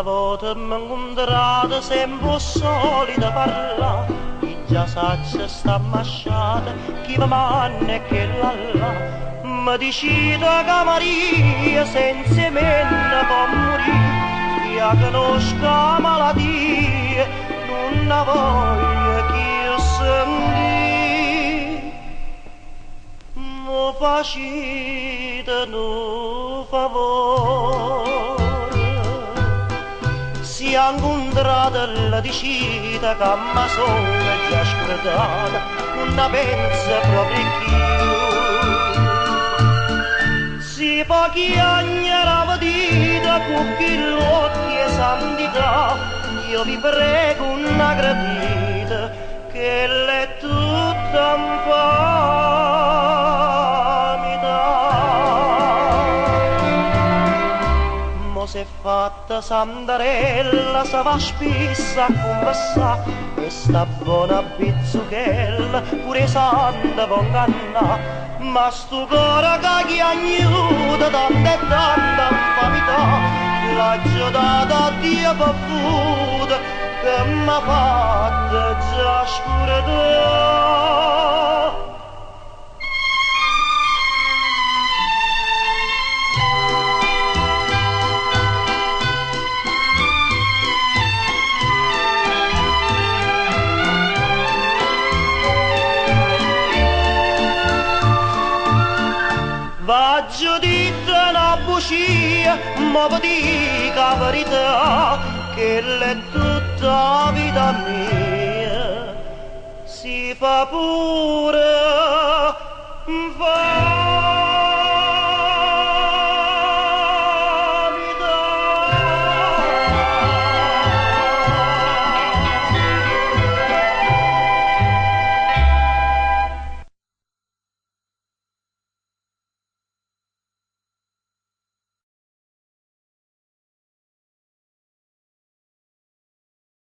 Una volta mi incontrata sempre solita parla, chi già sa se sta masciata, chi va manna e che là là. Mi dicita che Maria senza me ne può morire, io conosco la malattia, non la voglio che io senti. Mi facite un favore, si è incontrata la dicita che mi sono già scordata, non la pensa proprio più. Si pochi anni era vedita con chi l'occhi e santità, io vi prego una gradita che l'è tutta infamità. Mo s'è fatta sandarella, sa va spessa a conversà, e sta buona bizzuchella pure santa vonganna, ma sto cora che chi aiuta tanta e tanta infamità, l'ha già data a Dio bevuta che m'ha fatta già scurata. Va giudita una bugia, ma vi dico la verità, che l'è tutta la vita mia, si fa pure